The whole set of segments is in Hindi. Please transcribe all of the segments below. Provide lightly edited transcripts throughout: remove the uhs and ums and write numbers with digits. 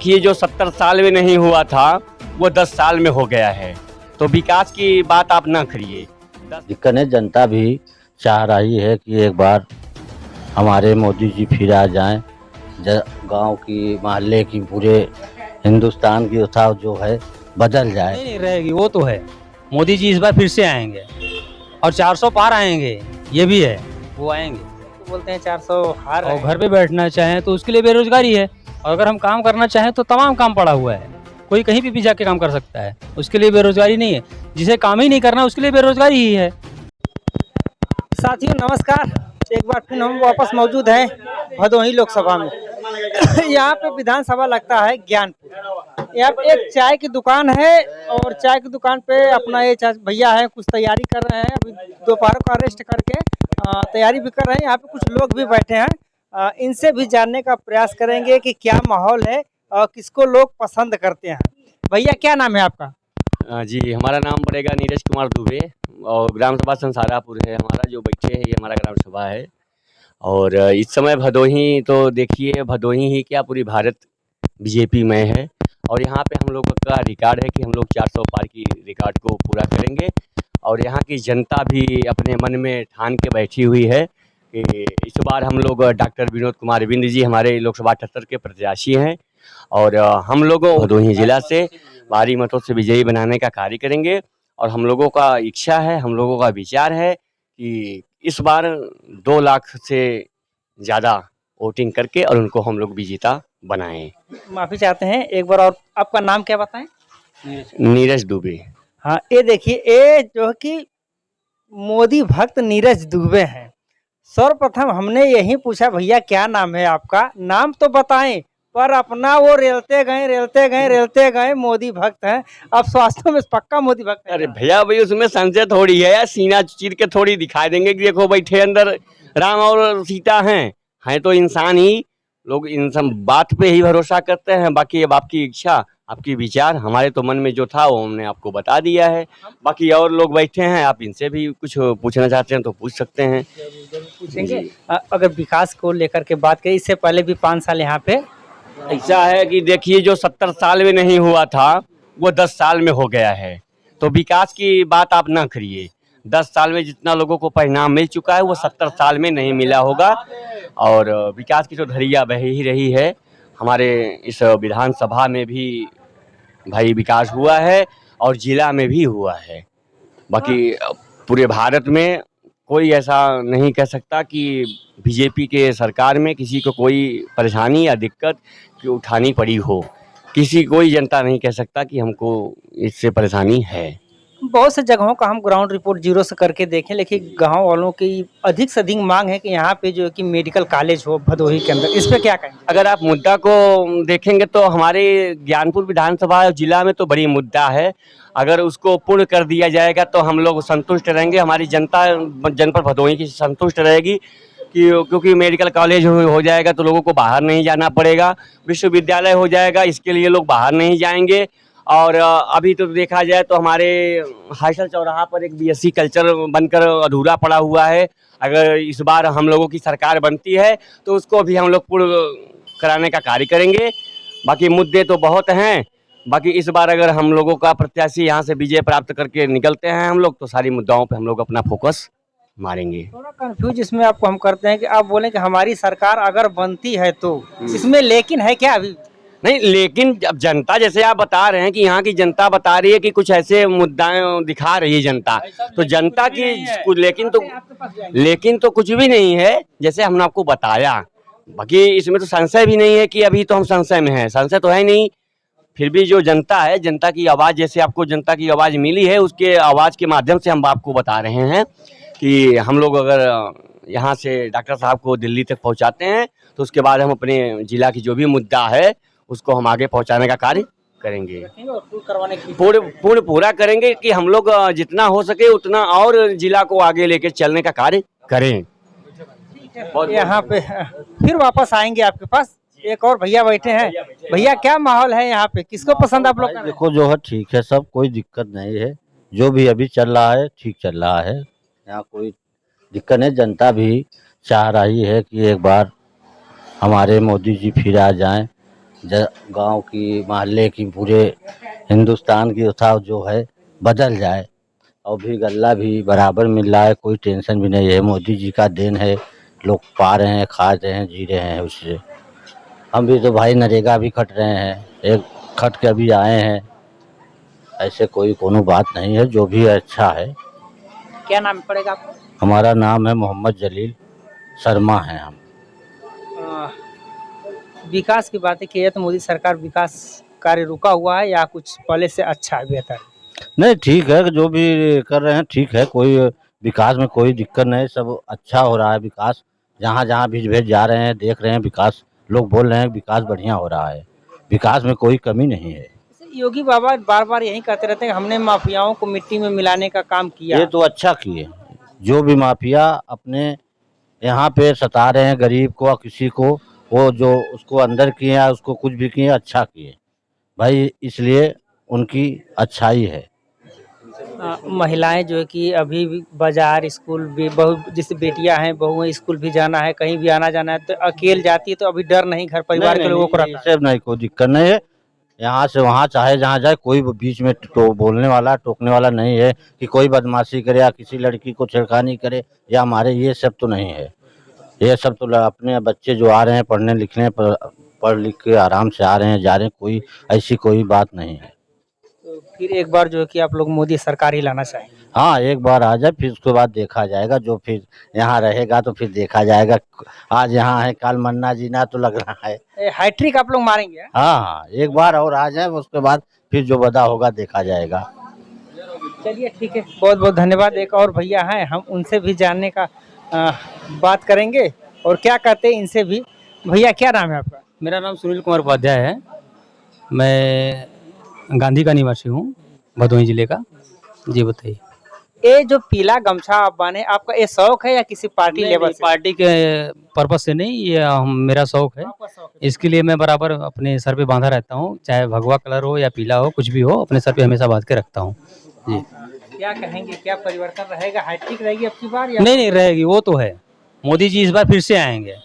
ये जो 70 साल में नहीं हुआ था वो 10 साल में हो गया है, तो विकास की बात आप ना करिए। दिक्कत है, जनता भी चाह रही है कि एक बार हमारे मोदी जी फिर आ जाएं, गांव की, मोहल्ले की, पूरे हिंदुस्तान की उत्साह जो है बदल जाए। नहीं रहेगी, वो तो है। मोदी जी इस बार फिर से आएंगे और 400 पार आएंगे, ये भी है, वो आएंगे। तो बोलते हैं 400 हार और घर पे बैठना चाहें तो उसके लिए बेरोजगारी है, और अगर हम काम करना चाहें तो तमाम काम पड़ा हुआ है, कोई कहीं भी जाके काम कर सकता है, उसके लिए बेरोजगारी नहीं है। जिसे काम ही नहीं करना उसके लिए बेरोजगारी ही है। साथियों नमस्कार, एक बार फिर हम वापस मौजूद हैं भदोही लोकसभा में। यहाँ पे विधानसभा लगता है ज्ञानपुर। यहाँ पे एक चाय की दुकान है और चाय की दुकान पे अपना ये भैया है, कुछ तैयारी कर रहे हैं। अभी दोपहर को अरेस्ट करके तैयारी भी कर रहे हैं। यहाँ पे कुछ लोग भी बैठे हैं, इनसे भी जानने का प्रयास करेंगे कि क्या माहौल है और किसको लोग पसंद करते हैं। भैया क्या नाम है आपका? जी, हमारा नाम पड़ेगा नीरज कुमार दुबे और ग्राम सभा संसारापुर है हमारा, जो बच्चे है ये हमारा ग्राम सभा है। और इस समय भदोही तो देखिए, भदोही ही क्या पूरी भारत बीजेपी में है। और यहाँ पे हम लोग का रिकॉर्ड है कि हम लोग 400 पार की रिकॉर्ड को पूरा करेंगे। और यहाँ की जनता भी अपने मन में ठान के बैठी हुई है कि इस बार हम लोग डॉक्टर विनोद कुमार बिंद जी हमारे लोकसभा 78 के प्रत्याशी हैं और हम लोग भदोही जिला से भारी मतों से विजयी बनाने का कार्य करेंगे। और हम लोगों का इच्छा है, हम लोगों का विचार है कि इस बार 2 लाख से ज़्यादा वोटिंग करके और उनको हम लोग विजेता बनाएं। माफी चाहते हैं एक बार, और आपका नाम क्या बताएं? नीरज दुबे। हाँ, ये देखिए, ये जो है कि मोदी भक्त नीरज दुबे हैं। सर्वप्रथम हमने यही पूछा, भैया क्या नाम है आपका? नाम तो बताएं, पर अपना वो रेलते गए मोदी भक्त हैं। अब स्वास्थ्य में पक्का मोदी भक्त है। अरे भैया भाई, उसमें संशय थोड़ी है यार, सीना चीर के थोड़ी दिखा देंगे कि देखो बैठे अंदर राम और सीता हैं तो इंसान ही। लोग इन सब बात पे ही भरोसा करते हैं। बाकी अब आपकी इच्छा, आपकी विचार, हमारे तो मन में जो था वो हमने आपको बता दिया है। बाकी और लोग बैठे हैं, आप इनसे भी कुछ पूछना चाहते हैं तो पूछ सकते हैं। पूछेंगे। अगर विकास को लेकर के बात करें, इससे पहले भी 5 साल यहाँ पे ऐसा है कि देखिए, जो 70 साल में नहीं हुआ था वो 10 साल में हो गया है, तो विकास की बात आप ना करिए। 10 साल में जितना लोगों को परिणाम मिल चुका है वो 70 साल में नहीं मिला होगा। और विकास की तो धरिया बह ही रही है। हमारे इस विधानसभा में भी भाई विकास हुआ है और जिला में भी हुआ है। बाकी पूरे भारत में कोई ऐसा नहीं कह सकता कि बीजेपी के सरकार में किसी को कोई परेशानी या दिक्कत की उठानी पड़ी हो। कोई जनता नहीं कह सकता कि हमको इससे परेशानी है। बहुत से जगहों का हम ग्राउंड रिपोर्ट जीरो से करके देखें, लेकिन गांव वालों की अधिक से अधिक मांग है कि यहाँ पे जो है कि मेडिकल कॉलेज हो भदोही के अंदर। इस पे क्या कहेंगे? अगर आप मुद्दा को देखेंगे तो हमारे ज्ञानपुर विधानसभा और जिला में तो बड़ी मुद्दा है। अगर उसको पूर्ण कर दिया जाएगा तो हम लोग संतुष्ट रहेंगे, हमारी जनता जनपद भदोही की संतुष्ट रहेगी क्योंकि मेडिकल कॉलेज हो जाएगा तो लोगों को बाहर नहीं जाना पड़ेगा। विश्वविद्यालय हो जाएगा, इसके लिए लोग बाहर नहीं जाएंगे। और अभी तो देखा जाए तो हमारे हाईसल चौराहा पर एक बीएससी कल्चर बनकर अधूरा पड़ा हुआ है। अगर इस बार हम लोगों की सरकार बनती है तो उसको भी हम लोग पूर्ण कराने का कार्य करेंगे। बाकी मुद्दे तो बहुत हैं। बाकी इस बार अगर हम लोगों का प्रत्याशी यहाँ से विजय प्राप्त करके निकलते हैं हम लोग, तो सारी मुद्दाओं पे हम लोग अपना फोकस मारेंगे। थोड़ा कंफ्यूज इसमें आपको हम करते हैं कि आप बोलें कि हमारी सरकार अगर बनती है तो, इसमें लेकिन है क्या? अभी नहीं, लेकिन अब जनता, जैसे आप बता रहे हैं कि यहाँ की जनता बता रही है कि कुछ ऐसे मुद्दाएं दिखा रही है जनता, तो जनता की लेकिन तो कुछ भी नहीं है, जैसे हमने आपको बताया। बाकी इसमें तो संशय भी नहीं है कि अभी तो हम संशय में हैं, संशय तो है नहीं। फिर भी जो जनता है, जनता की आवाज़, जैसे आपको जनता की आवाज़ मिली है, उसके आवाज़ के माध्यम से हम आपको बता रहे हैं कि हम लोग अगर यहाँ से डॉक्टर साहब को दिल्ली तक पहुँचाते हैं तो उसके बाद हम अपने जिला की जो भी मुद्दा है उसको हम आगे पहुंचाने का कार्य करेंगे, पूरा करेंगे कि हम लोग जितना हो सके उतना और जिला को आगे लेके चलने का कार्य करें। यहाँ पे फिर वापस आएंगे आपके पास। एक और भैया बैठे हैं। भैया क्या माहौल है यहाँ पे, किसको पसंद आप लोग? देखो जो है ठीक है, सब कोई दिक्कत नहीं है, जो भी अभी चल रहा है ठीक चल रहा है, यहाँ कोई दिक्कत नहीं। जनता भी चाह रही है कि एक बार हमारे मोदी जी फिर आ जाएं, गांव की मोहल्ले की पूरे हिंदुस्तान की उठाव जो है बदल जाए और भी गल्ला भी बराबर मिल रहा है, कोई टेंशन भी नहीं है। मोदी जी का देन है, लोग पा रहे हैं, खा रहे हैं, जी रहे हैं उससे। हम भी तो भाई नरेगा भी खट रहे हैं, एक खट के अभी आए हैं। ऐसे कोई कोनो बात नहीं है, जो भी है अच्छा है। क्या नाम पड़ेगा आपको? हमारा नाम है मोहम्मद जलील शर्मा है हम। अ, विकास की बातें की है तो मोदी सरकार विकास कार्य रुका हुआ है या कुछ पहले से अच्छा है, बेहतर? नहीं ठीक है, जो भी कर रहे हैं ठीक है, कोई विकास में कोई दिक्कत नहीं, सब अच्छा हो रहा है विकास। जहाँ जहाँ भी भेज जा रहे हैं देख रहे हैं विकास, लोग बोल रहे हैं विकास बढ़िया हो रहा है, विकास में कोई कमी नहीं है। योगी बाबा बार बार यही कहते रहते हैं कि हमने माफियाओं को मिट्टी में मिलाने का काम किया। ये तो अच्छा किए, जो भी माफिया अपने यहाँ पे सता रहे हैं गरीब को, किसी को, वो जो उसको अंदर किए या उसको कुछ भी किए, अच्छा किए भाई, इसलिए उनकी अच्छाई है। महिलाएं जो है कि अभी भी बाजार, स्कूल भी, बहू जैसे बेटियां हैं, बहुएं स्कूल भी जाना है, कहीं भी आना जाना है तो अकेले जाती है तो अभी डर नहीं घर परिवार के लोगों को रहता है। सब नहीं, कोई दिक्कत नहीं है। यहाँ से वहाँ चाहे जहाँ जाए, कोई बीच में तो बोलने वाला टोकने वाला नहीं है कि कोई बदमाशी करे या किसी लड़की को छेड़खानी करे या मारे, ये सब तो नहीं है। ये सब तो अपने बच्चे जो आ रहे हैं पढ़ने लिखने, पढ़ लिख के आराम से आ रहे हैं, जा रहे हैं, कोई ऐसी कोई बात नहीं है। तो फिर एक बार जो है कि आप लोग मोदी सरकार ही लाना चाहेंगे? हाँ, एक बार आ जाए, फिर उसके बाद देखा जाएगा, जो फिर यहाँ रहेगा तो फिर देखा जाएगा। आज यहाँ है, कल मन्ना जीना तो लग रहा है। हैट्रिक आप लोग मारेंगे? हाँ हाँ, एक बार और आ जाए, उसके बाद फिर जो बदा होगा देखा जाएगा। चलिए ठीक है, बहुत बहुत धन्यवाद। एक और भैया हैं, हम उनसे भी जानने का बात करेंगे और क्या कहते हैं इनसे भी। भैया क्या नाम है आपका? मेरा नाम सुनील कुमार उपाध्याय है। मैं गांधी का निवासी हूँ, भदोही जिले का। जी बताइए। ये जो पीला गमछा आप बाने, आपका ये शौक है या किसी पार्टी लेवल से? पार्टी के पर्पज से नहीं, ये मेरा शौक है। आपका शौक है? इसके लिए मैं बराबर अपने सर पे बांधा रहता हूँ, चाहे भगवा कलर हो या पीला हो, कुछ भी हो, अपने सर पे हमेशा बांध के रखता हूँ। जी। क्या कहेंगे, क्या परिवर्तन रहेगा? हैट्रिक रहेगी अब की बार या? नहीं नहीं रहेगी, वो तो है। मोदी जी इस बार फिर से आएंगे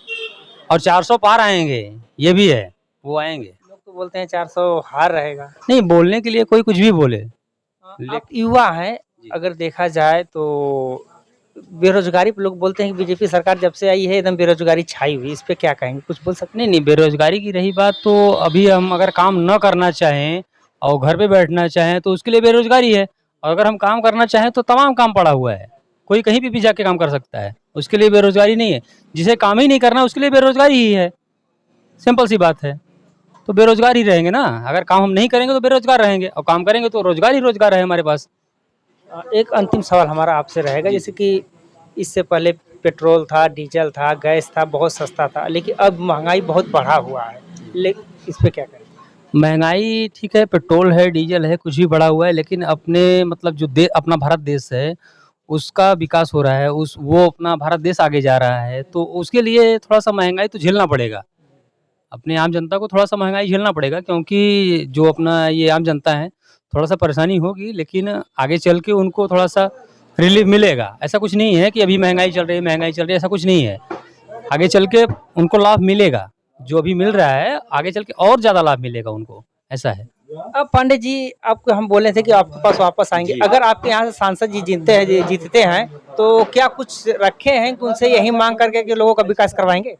और 400 पार आएंगे, ये भी है, वो आएंगे। लोग तो बोलते हैं 400 हार रहेगा। नहीं, बोलने के लिए कोई कुछ भी बोले। आप युवा हैं, अगर देखा जाए तो बेरोजगारी पे लोग बोलते हैं कि बीजेपी सरकार जब से आई है एकदम बेरोजगारी छाई हुई, इस पे क्या कहेंगे, कुछ बोल सकते नहीं नहीं, बेरोजगारी की रही बात तो अभी हम अगर काम न करना चाहें और घर पे बैठना चाहें तो उसके लिए बेरोजगारी है, और अगर हम काम करना चाहें तो तमाम काम पड़ा हुआ है, कोई कहीं भी जाके काम कर सकता है, उसके लिए बेरोजगारी नहीं है। जिसे काम ही नहीं करना उसके लिए बेरोजगारी ही है, सिंपल सी बात है। तो बेरोजगार ही रहेंगे ना, अगर काम हम नहीं करेंगे तो बेरोजगार रहेंगे, और काम करेंगे तो रोजगार ही रोजगार है हमारे पास। एक अंतिम सवाल हमारा आपसे रहेगा, जैसे कि इससे पहले पेट्रोल था, डीजल था, गैस था, बहुत सस्ता था, लेकिन अब महंगाई बहुत बढ़ा हुआ है, लेकिन इस पे क्या करें? महंगाई ठीक है, पेट्रोल है, डीजल है, कुछ भी बढ़ा हुआ है, लेकिन अपने मतलब जो अपना भारत देश है उसका विकास हो रहा है, वो अपना भारत देश आगे जा रहा है, तो उसके लिए थोड़ा सा महंगाई तो झेलना पड़ेगा। अपने आम जनता को थोड़ा सा महंगाई झेलना पड़ेगा, क्योंकि जो अपना ये आम जनता है थोड़ा सा परेशानी होगी, लेकिन आगे चल के उनको थोड़ा सा रिलीफ मिलेगा। ऐसा कुछ नहीं है कि अभी महंगाई चल रही है, ऐसा कुछ नहीं है। आगे चल के उनको लाभ मिलेगा, जो अभी मिल रहा है आगे चल के और ज़्यादा लाभ मिलेगा उनको, ऐसा है। अब पांडे जी, आपको हम बोले थे कि आपके पास वापस आएंगे, अगर आपके यहाँ से सांसद जी जीतते हैं तो क्या कुछ रखे हैं कि उनसे यही मांग करके कि लोगों का विकास करवाएंगे?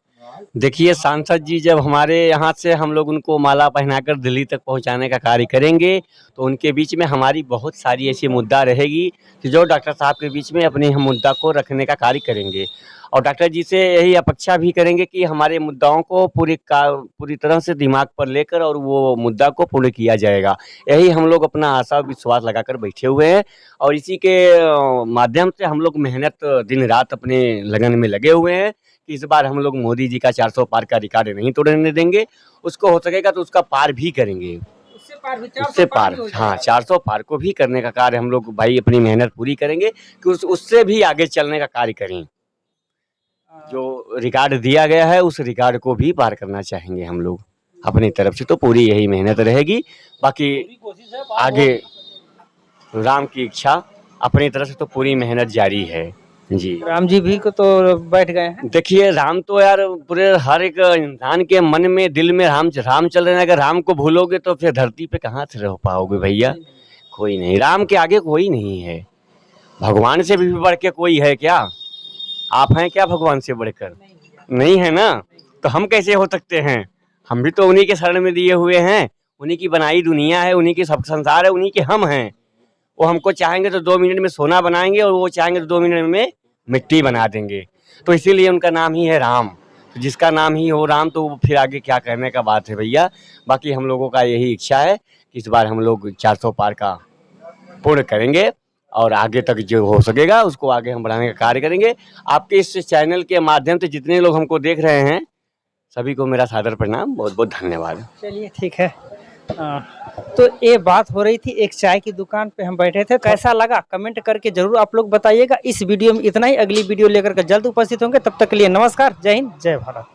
देखिए, सांसद जी जब हमारे यहाँ से हम लोग उनको माला पहनाकर दिल्ली तक पहुँचाने का कार्य करेंगे तो उनके बीच में हमारी बहुत सारी ऐसी मुद्दा रहेगी कि जो डॉक्टर साहब के बीच में अपने हम मुद्दा को रखने का कार्य करेंगे, और डॉक्टर जी से यही अपेक्षा भी करेंगे कि हमारे मुद्दाओं को पूरी तरह से दिमाग पर लेकर और वो मुद्दा को पूर्ण किया जाएगा। यही हम लोग अपना आशा और विश्वास लगाकर बैठे हुए हैं, और इसी के माध्यम से हम लोग मेहनत दिन रात अपने लगन में लगे हुए हैं कि इस बार हम लोग मोदी जी का 400 पार का रिकॉर्ड नहीं तोड़ने देंगे, उसको हो सकेगा तो उसका पार भी करेंगे, उससे पार, हाँ 400 पार को भी करने का कार्य हम लोग भाई अपनी मेहनत पूरी करेंगे कि उससे भी आगे चलने का कार्य करें। जो रिकॉर्ड दिया गया है उस रिकॉर्ड को भी पार करना चाहेंगे हम लोग अपनी तरफ से, तो पूरी यही मेहनत रहेगी। बाकी आगे राम की इच्छा, अपनी तरफ से तो पूरी मेहनत जारी है। जी। राम जी भी को तो बैठ गए हैं। देखिए राम तो यार पूरे हर एक इंसान के मन में दिल में राम राम चल रहे हैं। अगर राम को भूलोगे तो फिर धरती पे कहाँ से रह पाओगे भैया। कोई नहीं, राम के आगे कोई नहीं है। भगवान से भी बढ़ के कोई है क्या? आप हैं क्या भगवान से बढ़कर? नहीं है ना, तो हम कैसे हो सकते हैं? हम भी तो उन्हीं के शरण में दिए हुए हैं। उन्हीं की बनाई दुनिया है, उन्हीं की सब संसार है, उन्हीं के हम हैं। वो हमको चाहेंगे तो 2 मिनट में सोना बनाएंगे और वो चाहेंगे तो 2 मिनट में मिट्टी बना देंगे। तो इसीलिए उनका नाम ही है राम। तो जिसका नाम ही हो राम, तो फिर आगे क्या कहने का बात है भैया। बाकी हम लोगों का यही इच्छा है कि इस बार हम लोग 400 पार का पूर्ण करेंगे और आगे तक जो हो सकेगा उसको आगे हम बढ़ाने का कार्य करेंगे। आपके इस चैनल के माध्यम से जितने लोग हमको देख रहे हैं सभी को मेरा सादर प्रणाम, बहुत बहुत धन्यवाद। चलिए ठीक है। तो ये बात हो रही थी, एक चाय की दुकान पे हम बैठे थे। कैसा लगा कमेंट करके जरूर आप लोग बताइएगा। इस वीडियो में इतना ही, अगली वीडियो लेकर के जल्द उपस्थित होंगे। तब तक के लिए नमस्कार, जय हिंद, जय भारत।